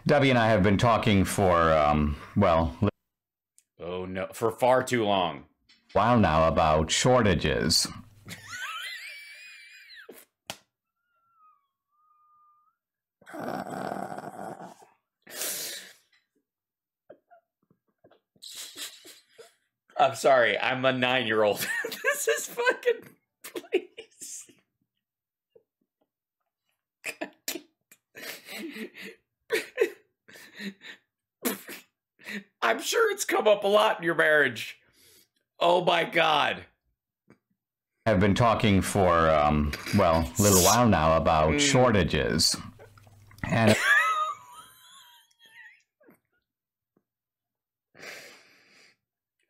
Debbie and I have been talking for, well, a Oh, no, for far too long. while now about shortages. I'm sorry, I'm a 9-year-old. This is fucking, please. I'm sure it's come up a lot in your marriage. Oh my God. Have been talking for, well, a little while now about shortages. And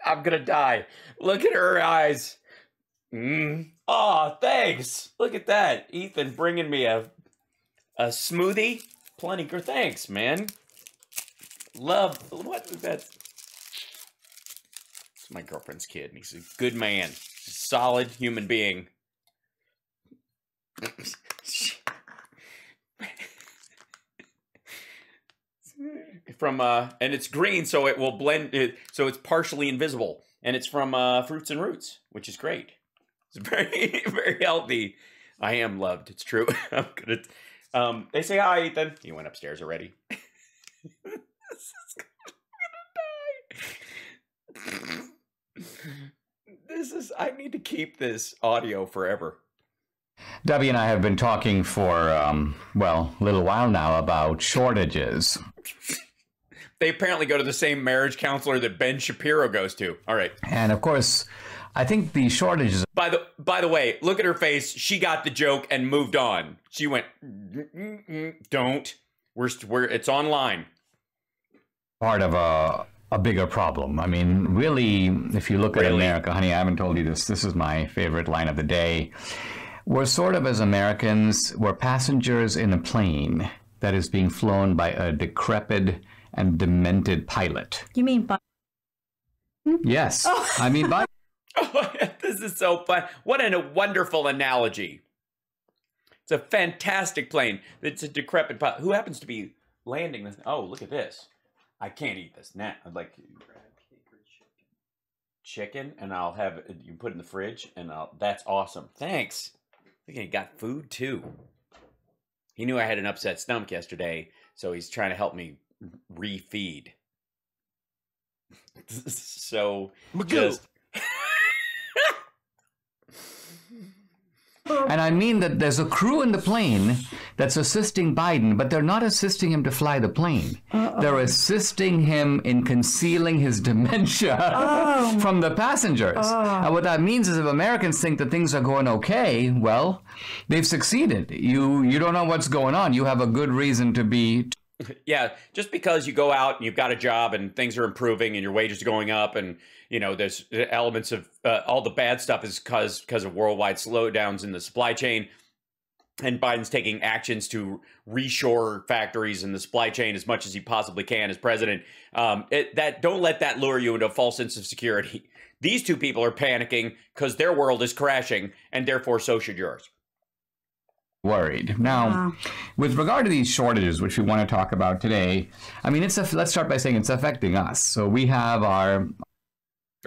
I'm gonna die. Look at her eyes. Oh, thanks. Look at that. Ethan bringing me a smoothie. Plenty good. Thanks, man. Love. What is that? It's my girlfriend's kid, and he's a good man. He's a solid human being. From and it's green, so it will blend it, so it's partially invisible, and it's from Fruits and Roots, which is great. It's very, very healthy. I am loved. It's true. I'm gonna. They say hi, Ethan. He went upstairs already. This is. I need to keep this audio forever. Debbie and I have been talking for, well, a little while now about shortages. They apparently go to the same marriage counselor that Ben Shapiro goes to. All right. And of course, I think the shortages By the way, look at her face. She got the joke and moved on. She went, don't. We're it's online. are part of a bigger problem. I mean, really, if you look at America, honey, I haven't told you this. This is my favorite line of the day. We're sort of, as Americans, we're passengers in a plane that is being flown by a decrepit and demented pilot. You mean Biden? Yes. Oh. I mean Biden. Oh, this is so fun. What a wonderful analogy. It's a fantastic plane. It's a decrepit pilot. Who happens to be landing this? Oh, look at this. I can't eat this now. I'd like chicken, and I'll have it, you put it in the fridge, and that's awesome. Thanks. I think he got food too. He knew I had an upset stomach yesterday, so he's trying to help me refeed. So just And I mean that there's a crew in the plane that's assisting Biden, but they're not assisting him to fly the plane. They're assisting him in concealing his dementia from the passengers. And what that means is if Americans think that things are going okay, well, they've succeeded. You don't know what's going on. You have a good reason to be... Yeah, just because you go out and you've got a job and things are improving and your wages are going up and, you know, there's elements of all the bad stuff is because of worldwide slowdowns in the supply chain, and Biden's taking actions to reshore factories in the supply chain as much as he possibly can as president. Don't let that lure you into a false sense of security. These two people are panicking because their world is crashing, and therefore so should yours. Worried. Now, with regard to these shortages, which we want to talk about today, I mean, let's start by saying it's affecting us. So we have our...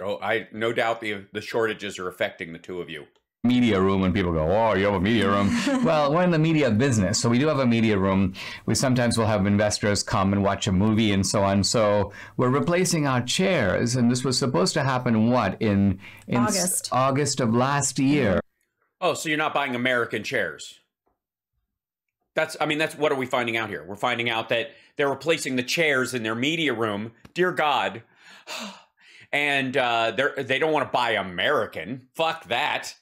Oh, I no doubt the shortages are affecting the two of you. Media room, and people go, oh, you have a media room. Well, we're in the media business, so we do have a media room. We sometimes will have investors come and watch a movie and so on. So we're replacing our chairs, and this was supposed to happen, what, in August of last year. Oh, so you're not buying American chairs? That's what are we finding out here? We're finding out that they're replacing the chairs in their media room. Dear God. And they don't want to buy American. Fuck that.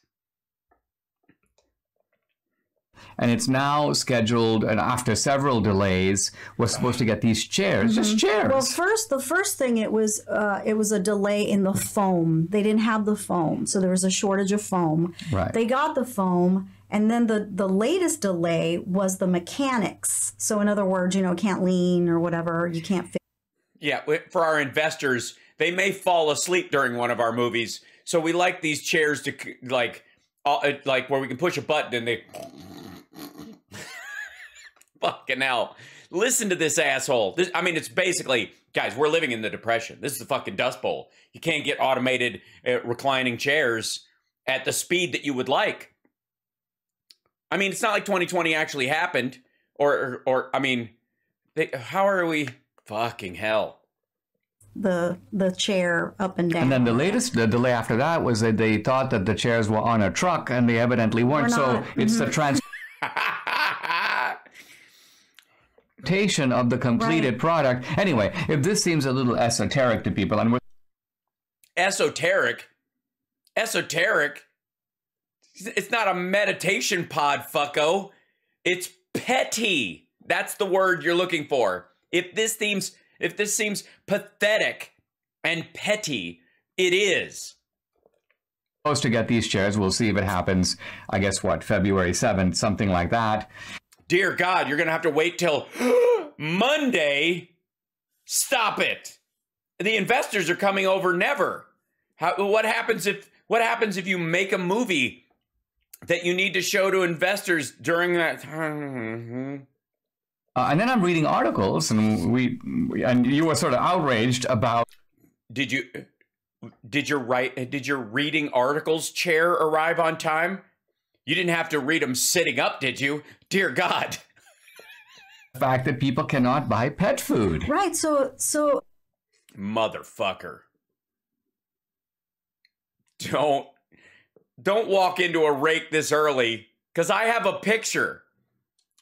And it's now scheduled, and after several delays, we're supposed to get these chairs, just chairs. Well, the first thing, it was a delay in the foam. They didn't have the foam, so there was a shortage of foam. Right. They got the foam, and then the latest delay was the mechanics. So in other words, you know, can't lean or whatever, you can't fit. Yeah, for our investors, they may fall asleep during one of our movies, so we like these chairs to like where we can push a button and they fucking hell. listen to this asshole. I mean, it's basically, guys, we're living in the Depression. This is a fucking Dust Bowl. You can't get automated reclining chairs at the speed that you would like. I mean, it's not like 2020 actually happened. Or I mean, how are we? Fucking hell. The chair up and down. And then the delay after that was that they thought that the chairs were on a truck, and they evidently weren't. So it's the transportation of the completed product. Anyway, if this seems a little esoteric to people, and esoteric, it's not a meditation pod, fucko. It's petty. That's the word you're looking for. If this seems pathetic and petty, it is. Supposed to get these chairs. We'll see if it happens. I guess what, February 7th, something like that. Dear God, you're gonna have to wait till Monday. Stop it. The investors are coming over never. What happens if you make a movie that you need to show to investors during that time? And then I'm reading articles, and you were sort of outraged about. Did your reading articles chair arrive on time? You didn't have to read them sitting up, did you? Dear God. The fact that people cannot buy pet food. Right. So. Motherfucker. Don't walk into a rake this early, because I have a picture.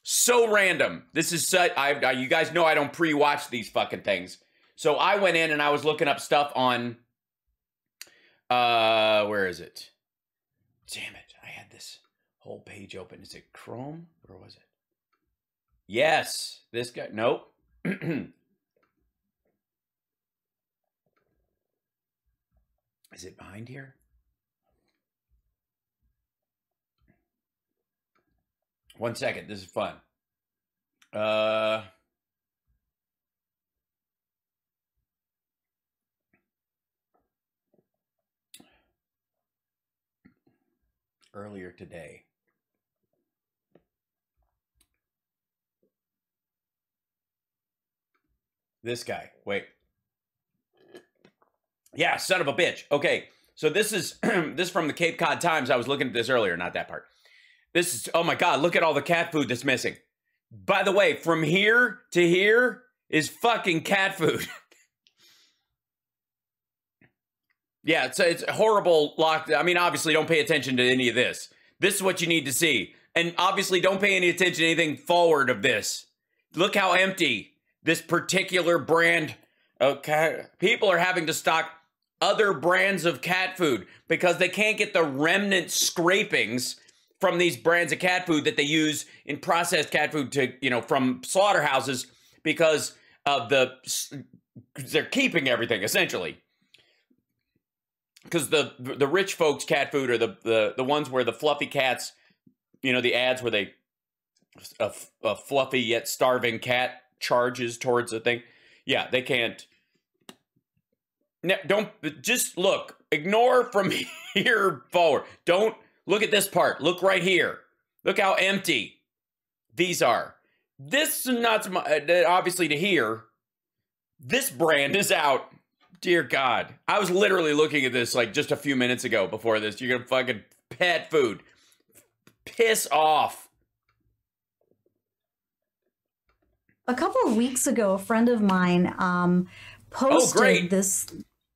So random. This is such. You guys know I don't pre-watch these fucking things. So I went in and I was looking up stuff on. Where is it? Damn it! I had this whole page open. Is it Chrome or was it? Yes. This guy. Nope. Is it behind here? One second. This is fun. Earlier today. This guy. Wait. Yeah, son of a bitch. Okay. So this is this is from the Cape Cod Times. I was looking at this earlier, not that part. This is, oh my God, look at all the cat food that's missing. By the way, from here to here is fucking cat food. Yeah, it's horrible lock. I mean, obviously don't pay attention to any of this. This is what you need to see. And obviously don't pay any attention to anything forward of this. Look how empty this particular brand. Okay, people are having to stock other brands of cat food because they can't get the remnant scrapings from these brands of cat food that they use in processed cat food to, from slaughterhouses because of they're keeping everything essentially. Because the rich folks' cat food are the ones where the fluffy cats, the ads where a fluffy yet starving cat charges towards the thing. Yeah, they can't. Don't just look. Ignore from here forward. Don't look at this part. Look right here. Look how empty these are. This is not obviously to here. This brand is out. Dear God. I was literally looking at this like just a few minutes ago before this. You're gonna fucking pet food. Piss off. A couple of weeks ago, a friend of mine posted this.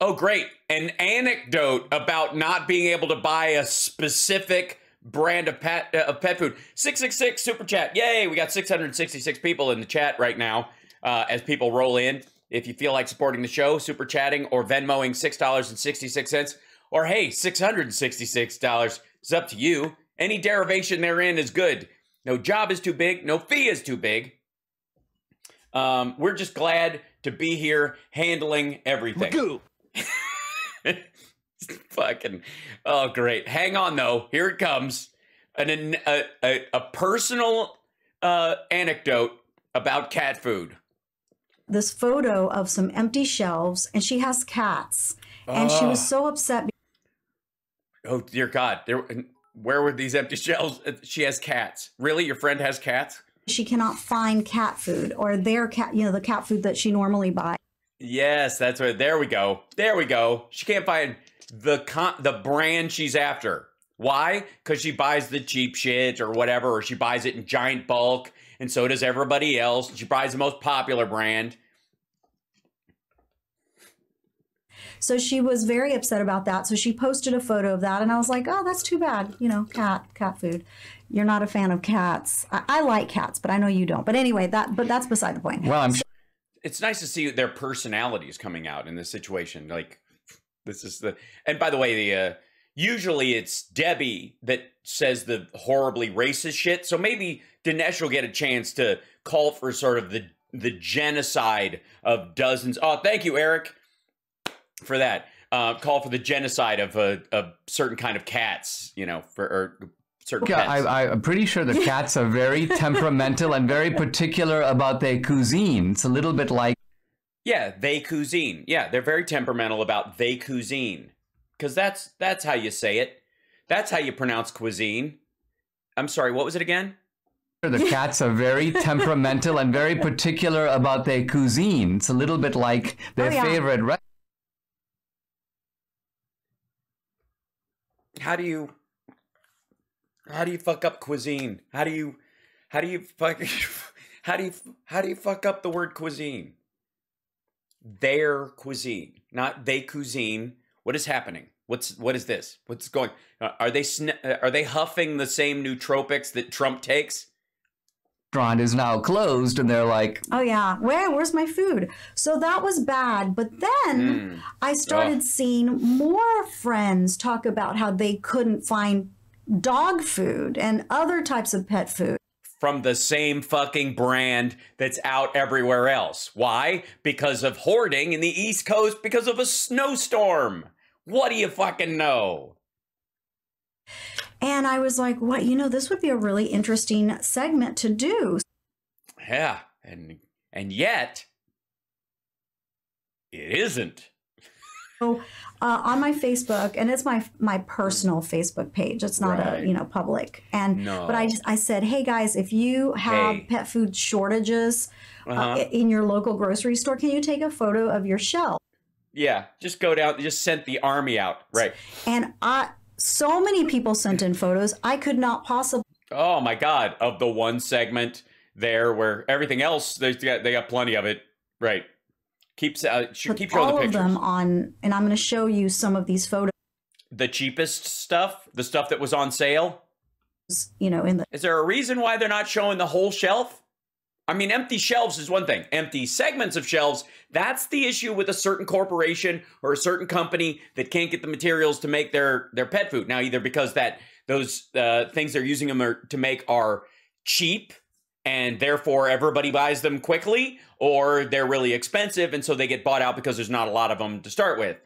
Oh, great. An anecdote about not being able to buy a specific brand of pet food. 666 Super Chat. Yay, we got 666 people in the chat right now as people roll in. If you feel like supporting the show, super chatting or Venmoing $6.66. Or hey, $666. It's up to you. Any derivation therein is good. No job is too big. No fee is too big. We're just glad to be here handling everything. Fucking, oh, great. Hang on, though. Here it comes. A personal anecdote about cat food. This photo of some empty shelves, and she has cats. And she was so upset. Oh, dear God. Where were these empty shelves? She has cats. Really? Your friend has cats? she cannot find cat food or their cat, the cat food that she normally buys. Yes, that's right. There we go. There we go. She can't find the brand she's after. Why? Because she buys the cheap shit or whatever, or she buys it in giant bulk, and so does everybody else. She buys the most popular brand. So she was very upset about that. So she posted a photo of that, and I was like, oh, that's too bad. Cat food. You're not a fan of cats. I like cats, but I know you don't. But anyway, that's beside the point. Well, it's nice to see their personalities coming out in this situation. Like, this is and by the way, usually it's Debbie that says the horribly racist shit. So maybe Dinesh will get a chance to call for sort of the genocide of dozens. Oh, thank you, Eric, for that. Call for the genocide of a certain kind of cats, or certain pets. I'm pretty sure the cats are very temperamental and very particular about their cuisine. It's a little bit like... Yeah, they cuisine. Yeah, they're very temperamental about they cuisine. Because that's how you say it. That's how you pronounce cuisine. I'm sorry, what was it again? The cats are very temperamental and very particular about their cuisine. It's a little bit like their favorite... How do you fuck up cuisine? How do you fuck up the word cuisine? Their cuisine, not they cuisine. What is happening? What is this? What's going? Are they huffing the same nootropics that Trump takes? Restaurant is now closed, and they're like, oh yeah, where's my food? So that was bad. But then I started seeing more friends talk about how they couldn't find dog food and other types of pet food from the same fucking brand that's out everywhere else. Why? Because of hoarding in the East Coast because of a snowstorm. What do you fucking know? And I was like, what, this would be a really interesting segment to do. Yeah, and yet it isn't. So on my Facebook, and it's my personal Facebook page. It's not a public. And but I said, hey guys, if you have pet food shortages in your local grocery store, can you take a photo of your shelf? Yeah, just go down. Just sent the army out, right? And so many people sent in photos. I could not possibly. Oh my God! Of the one segment there where everything else they got plenty of it, right? Keep showing the pictures. All of them on, and I'm going to show you some of these photos. The cheapest stuff, the stuff that was on sale. Is there a reason why they're not showing the whole shelf? I mean, empty shelves is one thing. Empty segments of shelves, that's the issue with a certain corporation or a certain company that can't get the materials to make their pet food. Now, either because those things they're using them to make are cheap and therefore everybody buys them quickly, or they're really expensive and so they get bought out because there's not a lot of them to start with.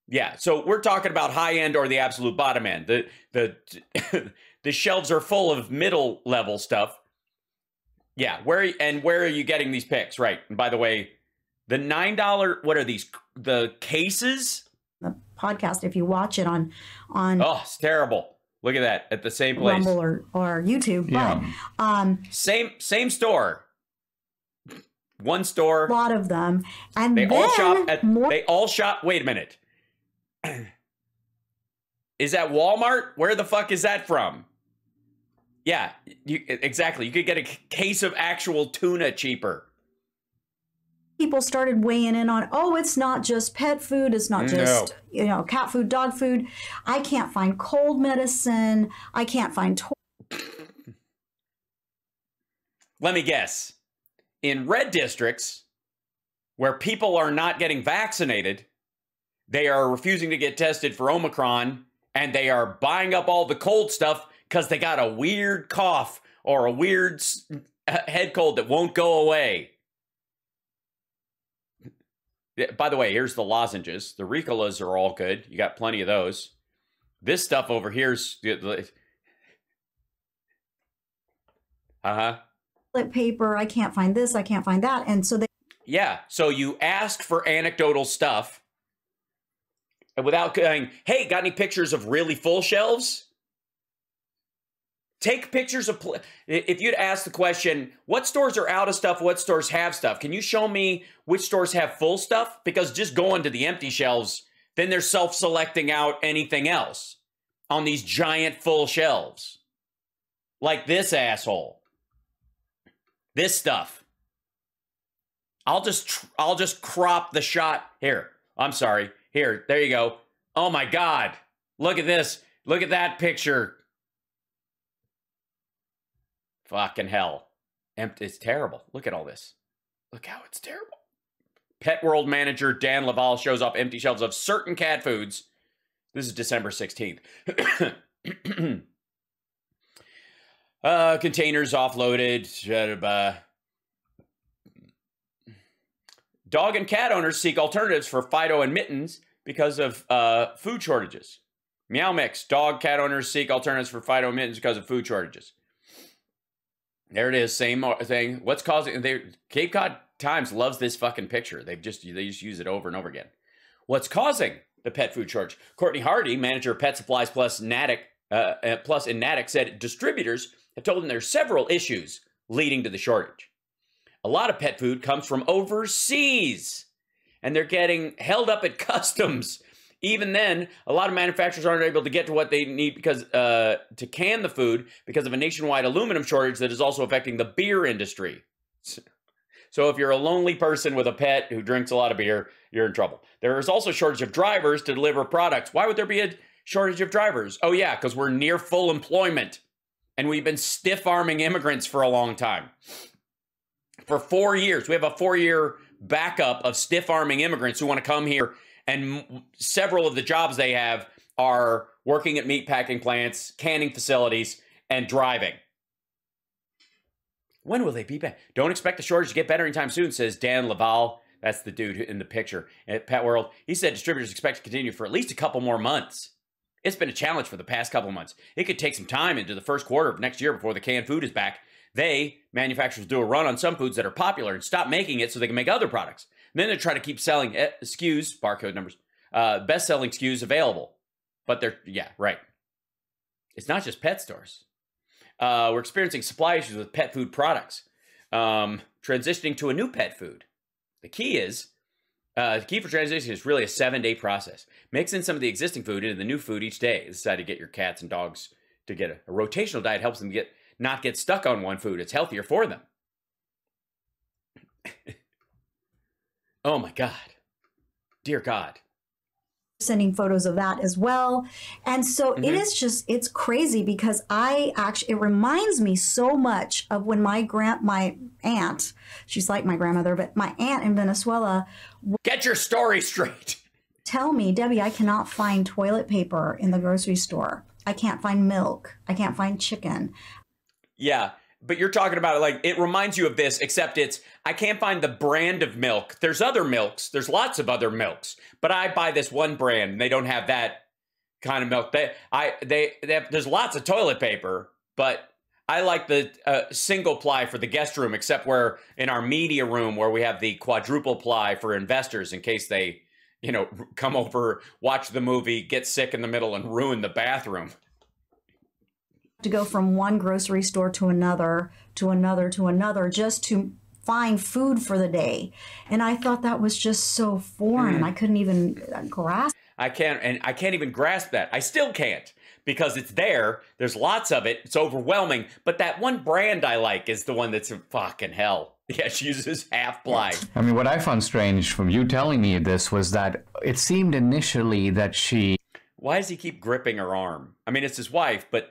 Yeah, so we're talking about high end or the absolute bottom end. The shelves are full of middle level stuff. Yeah, where are you getting these picks? Right. And by the way, the $9, what are these? The cases? The podcast, if you watch it on oh, it's terrible. Look at that at the same place. Rumble or YouTube. Yeah. But, same store. One store. A lot of them. And they all shop. Wait a minute. Is that Walmart? Where the fuck is that from? Yeah, exactly. You could get a case of actual tuna cheaper. People started weighing in on, it's not just pet food. It's not just, cat food, dog food. I can't find cold medicine. I can't find Let me guess. In red districts, where people are not getting vaccinated, they are refusing to get tested for Omicron, and they are buying up all the cold stuff because they got a weird cough or a weird head cold that won't go away. By the way, here's the lozenges. The Ricolas are all good. You got plenty of those. This stuff over here's... paper. I can't find this. I can't find that. And so they... Yeah, so you ask for anecdotal stuff without going, hey, got any pictures of really full shelves? Take pictures of, if you'd ask the question, what stores are out of stuff, what stores have stuff? Can you show me which stores have full stuff? Because just going to the empty shelves, then they're self-selecting out anything else on these giant full shelves. Like this asshole. This stuff. I'll just crop the shot. Here, I'm sorry. Here, there you go. Oh my God. Look at this. Look at that picture. Fucking hell. It's terrible. Look at all this. Look how it's terrible. Pet World manager Dan Laval shows off empty shelves of certain cat foods. This is December 16th. Containers offloaded. Dog and cat owners seek alternatives for Fido and Mittens because of food shortages. Meow Mix. Dog cat owners seek alternatives for Fido and Mittens because of food shortages. There it is. Same thing. What's causing... Cape Cod Times loves this fucking picture. They just use it over and over again. What's causing the pet food shortage? Courtney Hardy, manager of Pet Supplies Plus in Natick, said distributors have told them there's several issues leading to the shortage. A lot of pet food comes from overseas, and they're getting held up at customs. Even then, a lot of manufacturers aren't able to get to what they need because to can the food because of a nationwide aluminum shortage that is also affecting the beer industry. So if you're a lonely person with a pet who drinks a lot of beer, you're in trouble. There is also a shortage of drivers to deliver products. Why would there be a shortage of drivers? Oh yeah, because we're near full employment. And we've been stiff-arming immigrants for a long time. For 4 years. We have a 4-year backup of stiff-arming immigrants who want to come here. And several of the jobs they have are working at meatpacking plants, canning facilities, and driving. When will they be back? Don't expect the shortage to get better anytime soon, says Dan Laval. That's the dude in the picture at Pet World. He said distributors expect to continue for at least a couple more months. It's been a challenge for the past couple months. It could take some time into the first quarter of next year before the canned food is back. Manufacturers do a run on some foods that are popular and stop making it so they can make other products. And then they try to keep selling SKUs, barcode numbers, best-selling SKUs available. But they're, yeah, right. It's not just pet stores. We're experiencing supply issues with pet food products. Transitioning to a new pet food. The key for transition is really a 7-day process. Mix in some of the existing food into the new food each day. This is how to get your cats and dogs to get a rotational diet. Helps them not get stuck on one food. It's healthier for them. Oh my God. Dear God. Sending photos of that as well. And so it is just, it's crazy because it reminds me so much of when my aunt, she's like my grandmother, but my aunt in Venezuela. Get your story straight. Tell me, Debbie, I cannot find toilet paper in the grocery store. I can't find milk. I can't find chicken. Yeah. But you're talking about it like, it reminds you of this, except I can't find the brand of milk. There's other milks. There's lots of other milks. But I buy this one brand, and they don't have that kind of milk. There's lots of toilet paper, but I like the single ply for the guest room, except where in our media room where we have the quadruple ply for investors in case they, come over, watch the movie, get sick in the middle, and ruin the bathroom. To go from one grocery store to another, just to find food for the day. And I thought that was just so foreign. I couldn't even grasp. I can't even grasp that. I still can't because it's there. There's lots of it. It's overwhelming. But that one brand I like is the one that's in fucking hell. Yeah, she uses half ply. I mean, what I found strange from you telling me this was that it seemed initially that she... Why does he keep gripping her arm? I mean, it's his wife, but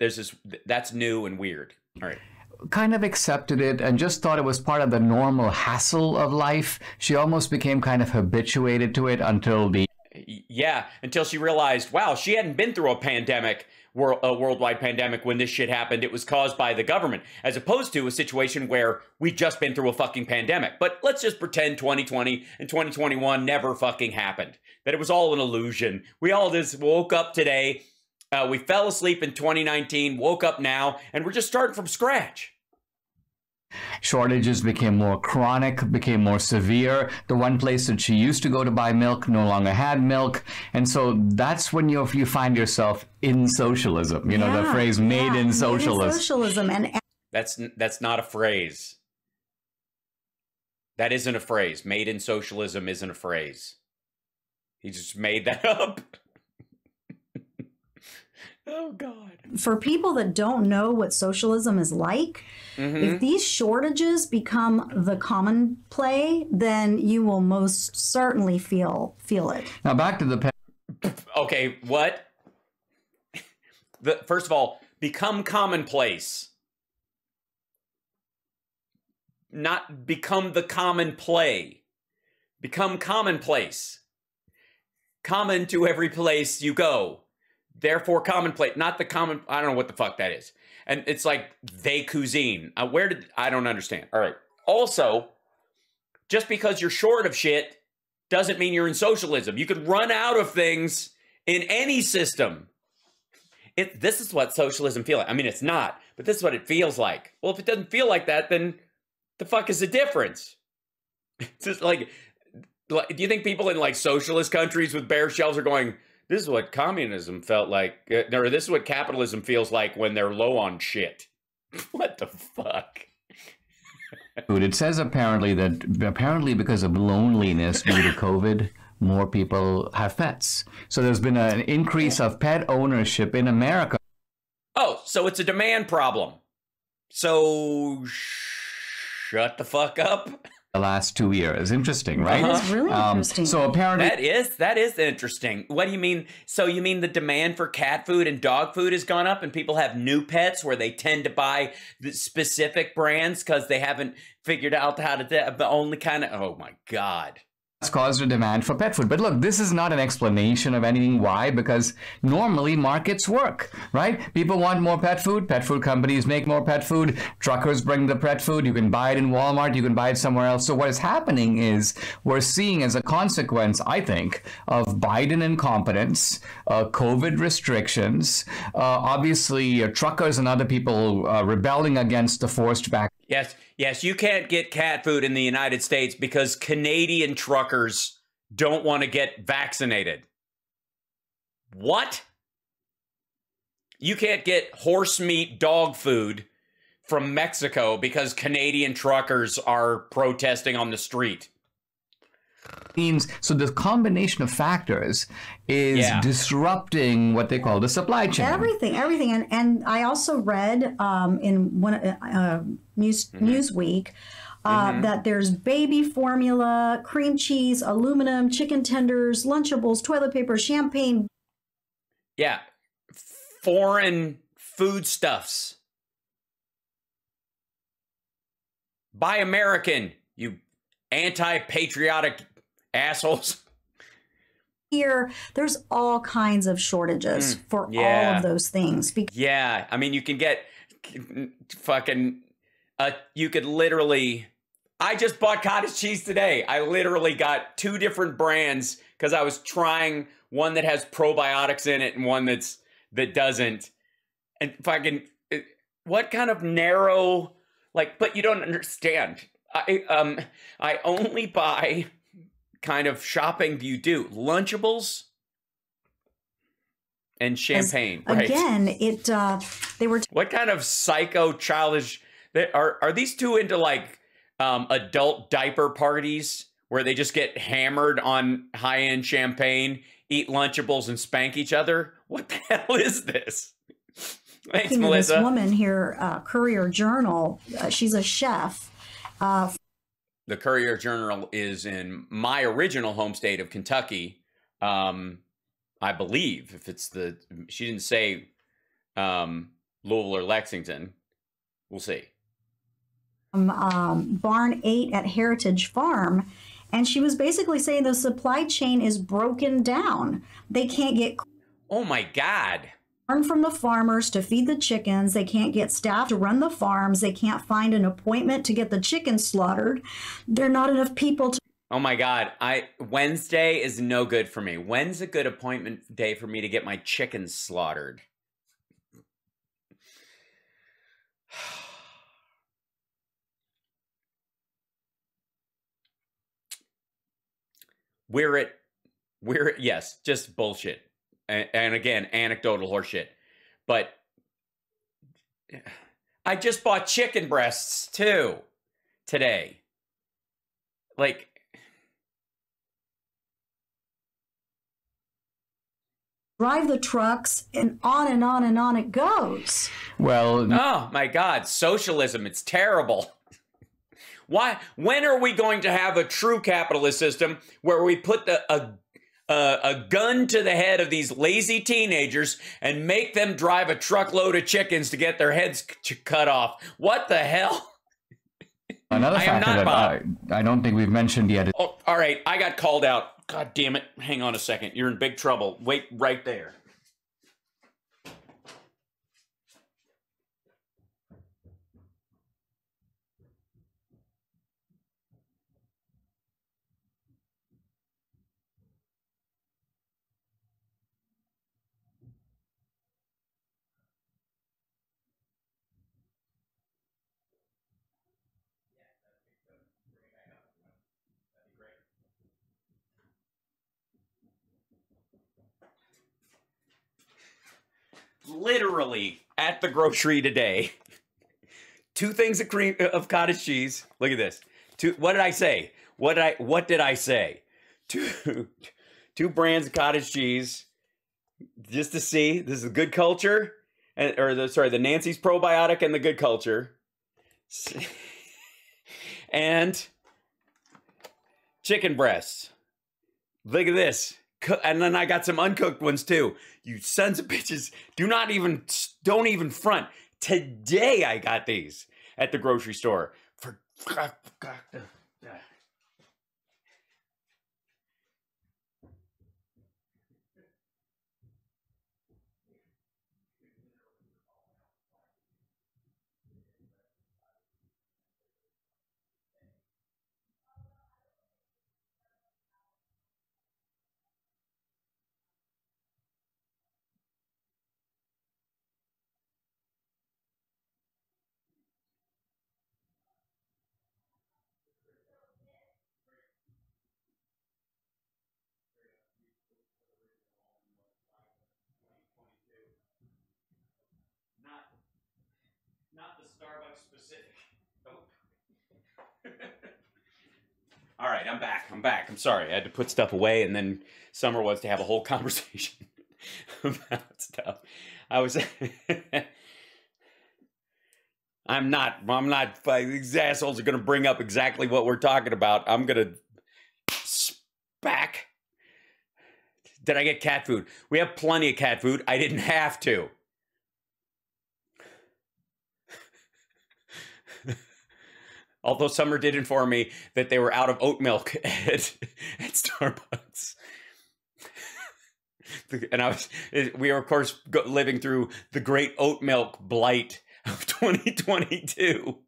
that's new and weird. All right. Kind of accepted it and just thought it was part of the normal hassle of life. She almost became kind of habituated to it until she realized, wow, she hadn't been through a pandemic, a worldwide pandemic when this shit happened. It was caused by the government, as opposed to a situation where we've just been through a fucking pandemic. But let's just pretend 2020 and 2021 never fucking happened. That it was all an illusion. We all just woke up today. We fell asleep in 2019, woke up now, and we're just starting from scratch. Shortages became more chronic, became more severe. The one place that she used to go to buy milk no longer had milk. And so that's when you find yourself in socialism. You know, the phrase made in socialism. Made in socialism. And that's not a phrase. That isn't a phrase. Made in socialism isn't a phrase. He just made that up. Oh, God. For people that don't know what socialism is like, if these shortages become the commonplace, then you will most certainly feel it. Now, back to the... Okay, what? First of all, become commonplace. Not become the common play. Become commonplace. Common to every place you go. Therefore, commonplace, not the common. I don't know what the fuck that is. And it's like they cuisine. I don't understand. All right. Also, just because you're short of shit doesn't mean you're in socialism. You could run out of things in any system. This is what socialism feels like. I mean, it's not, but this is what it feels like. Well, if it doesn't feel like that, then the fuck is the difference? It's just like, do you think people in like socialist countries with bare shelves are going, this is what communism felt like, or this is what capitalism feels like when they're low on shit? What the fuck? It says apparently because of loneliness due to COVID, more people have pets. So there's been an increase of pet ownership in America. Oh, so it's a demand problem. So shut the fuck up. The last 2 years. Interesting, right? That's really interesting. So apparently that is interesting. What do you mean? So you mean the demand for cat food and dog food has gone up and people have new pets where they tend to buy the specific brands because they haven't figured out how to the only kind of, oh my God. It's caused a demand for pet food. But look, this is not an explanation of anything. Why? Because normally markets work, right? People want more pet food. Pet food companies make more pet food. Truckers bring the pet food. You can buy it in Walmart. You can buy it somewhere else. So what is happening is we're seeing as a consequence, I think, of Biden incompetence, COVID restrictions, obviously truckers and other people rebelling against the forced vaccine. Yes, you can't get cat food in the United States because Canadian truckers don't want to get vaccinated. What? You can't get horse meat dog food from Mexico because Canadian truckers are protesting on the street. So the combination of factors is disrupting what they call the supply chain. Everything. And I also read in one Newsweek that there's baby formula, cream cheese, aluminum, chicken tenders, Lunchables, toilet paper, champagne. Yeah. Foreign foodstuffs. Buy American, you anti-patriotic assholes. Here, there's all kinds of shortages for all of those things. Yeah, I mean, you can get fucking, you could literally, I just bought cottage cheese today. I literally got 2 different brands because I was trying one that has probiotics in it and one that doesn't. And fucking, what kind of narrow, like, but you don't understand. I only buy kind of shopping do you do? Lunchables and champagne, right? Again, they were... What kind of psycho childish... Are these two into like adult diaper parties where they just get hammered on high-end champagne, eat Lunchables, and spank each other? What the hell is this? Thanks, Melissa. This woman here, Courier Journal, she's a chef. The Courier Journal is in my original home state of Kentucky. I believe if it's she didn't say Louisville or Lexington. We'll see. Barn 8 at Heritage Farm. And she was basically saying the supply chain is broken down. They can't get... Oh my God. From the farmers to feed the chickens. They can't get staff to run the farms. They can't find an appointment to get the chickens slaughtered. There are not enough people to... Oh my God. Wednesday is no good for me. When's a good appointment day for me to get my chickens slaughtered? yes, just bullshit. And again, anecdotal horseshit. But I just bought chicken breasts too today. Like, drive the trucks, and on and on and on it goes. Well, oh my God, socialism, it's terrible. Why? When are we going to have a true capitalist system where we put a gun to the head of these lazy teenagers and make them drive a truckload of chickens to get their heads cut off? What the hell? Another factor that I don't think we've mentioned yet. Oh, all right, I got called out. God damn it. Hang on a second. You're in big trouble. Wait right there. Literally at the grocery today, 2 things of cottage cheese. Look at this. What did I say? What did I say? Two brands of cottage cheese, just to see. This is Good Culture, the Nancy's Probiotic and the Good Culture, and chicken breasts. Look at this. And then I got some uncooked ones too. You sons of bitches, don't even front. Today I got these at the grocery store for not the Starbucks specific. Oh. All right, I'm back. I'm sorry. I had to put stuff away, and then Summer wants to have a whole conversation about stuff. I'm not, these assholes are going to bring up exactly what we're talking about. I'm going to spack. Did I get cat food? We have plenty of cat food. I didn't have to. Although Summer did inform me that they were out of oat milk at Starbucks. And we are, of course, living through the great oat milk blight of 2022.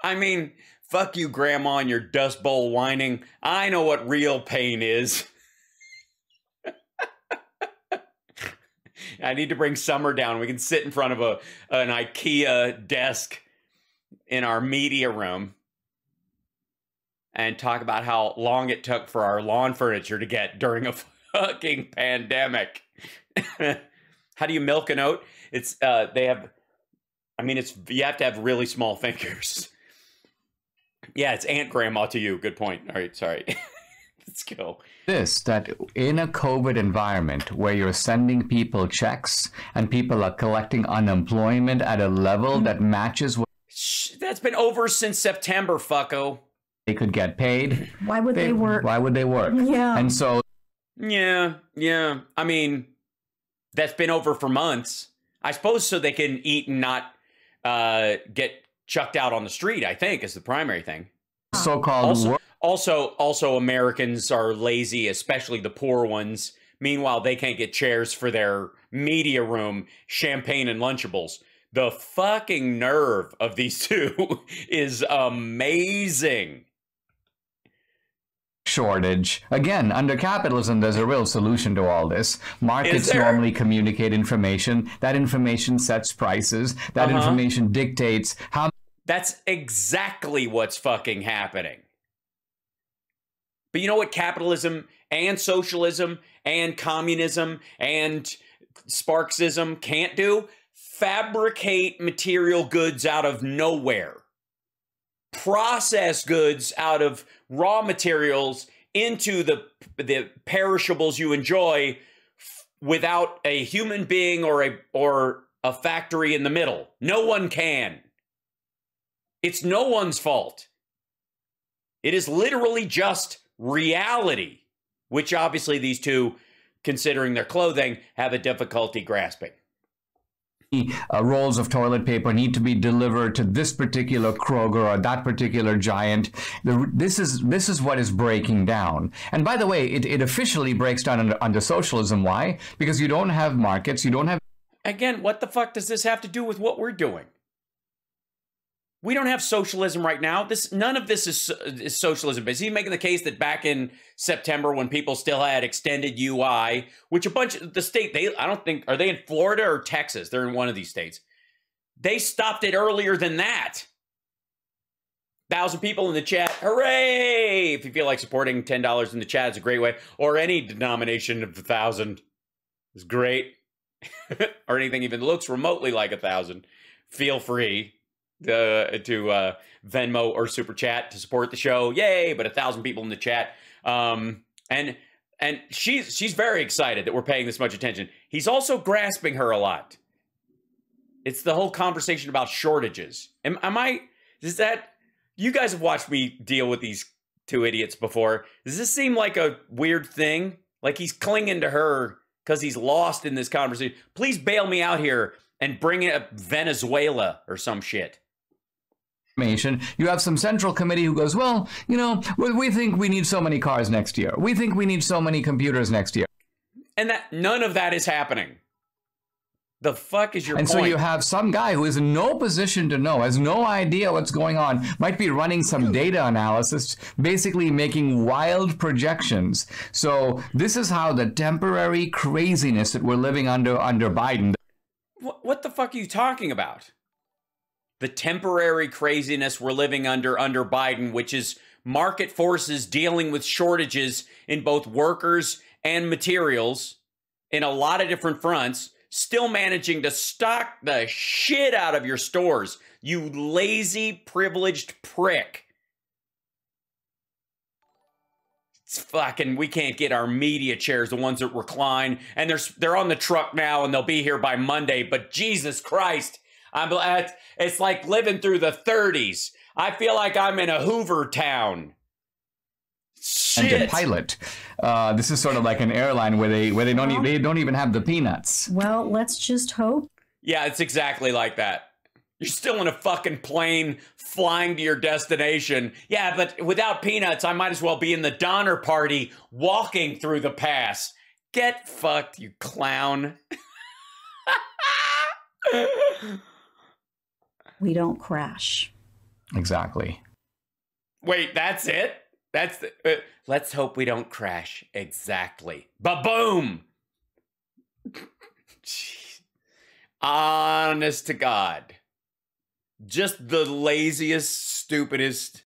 I mean, fuck you, Grandma, and your Dust Bowl whining. I know what real pain is. I need to bring Summer down. We can sit in front of an IKEA desk in our media room and talk about how long it took for our lawn furniture to get during a fucking pandemic. How do you milk an oat? You have to have really small fingers. Yeah, it's Aunt Grandma to you. Good point. All right, sorry. Let's go. That in a COVID environment where you're sending people checks and people are collecting unemployment at a level that matches what that's been over since September, fucko. They could get paid. Why would they work? Why would they work? Yeah. And so Yeah. I mean, that's been over for months. I suppose so they can eat and not get chucked out on the street, I think, is the primary thing. So-called Also, Americans are lazy, especially the poor ones. Meanwhile, they can't get chairs for their media room, champagne and Lunchables. The fucking nerve of these two is amazing. Shortage. Again, under capitalism, there's a real solution to all this. Markets normally communicate information. That information sets prices. That information dictates how... That's exactly what's fucking happening. But you know what capitalism and socialism and communism and Sparksism can't do? Fabricate material goods out of nowhere. Process goods out of raw materials into the perishables you enjoy without a human being or a factory in the middle. No one can. It's no one's fault. It is literally just reality, which obviously these two, considering their clothing, have a difficulty grasping. Rolls of toilet paper need to be delivered to this particular Kroger or that particular Giant. This is what is breaking down. And by the way, it officially breaks down under socialism. Why? Because you don't have markets. You don't have... Again, what the fuck does this have to do with what we're doing? We don't have socialism right now. None of this is socialism. Is he making the case that back in September when people still had extended UI, which a bunch of the state, I don't think, are they in Florida or Texas? They're in one of these states. They stopped it earlier than that. 1,000 people in the chat. Hooray! If you feel like supporting $10 in the chat is a great way, or any denomination of 1,000 is great, or anything even looks remotely like 1,000, feel free to Venmo or Super Chat to support the show. Yay! But 1,000 people in the chat. And she's very excited that we're paying this much attention. He's also grasping her a lot. It's the whole conversation about shortages. Is that, you guys have watched me deal with these two idiots before. Does this seem like a weird thing? Like he's clinging to her because he's lost in this conversation. Please bail me out here and bring up Venezuela or some shit. You have some central committee who goes, well, you know, we think we need so many cars next year. We think we need so many computers next year. And that none of that is happening. The fuck is your point? And so you have some guy who is in no position to know, has no idea what's going on, might be running some data analysis, basically making wild projections. So this is how the temporary craziness that we're living under Biden. What the fuck are you talking about? The temporary craziness we're living under Biden, which is market forces dealing with shortages in both workers and materials in a lot of different fronts, still managing to stock the shit out of your stores, you lazy, privileged prick. It's fucking, we can't get our media chairs, the ones that recline, and they're on the truck now and they'll be here by Monday, but Jesus Christ. It's like living through the 30s. I feel like I'm in a Hoover town. Shit. And a pilot. This is sort of like an airline where they don't even have the peanuts. Well, let's just hope. Yeah, it's exactly like that. You're still in a fucking plane flying to your destination. Yeah, but without peanuts, I might as well be in the Donner Party walking through the pass. Get fucked, you clown. We don't crash. Exactly. Wait, that's it? That's the, let's hope we don't crash. Exactly. Ba-boom! Honest to God. Just the laziest, stupidest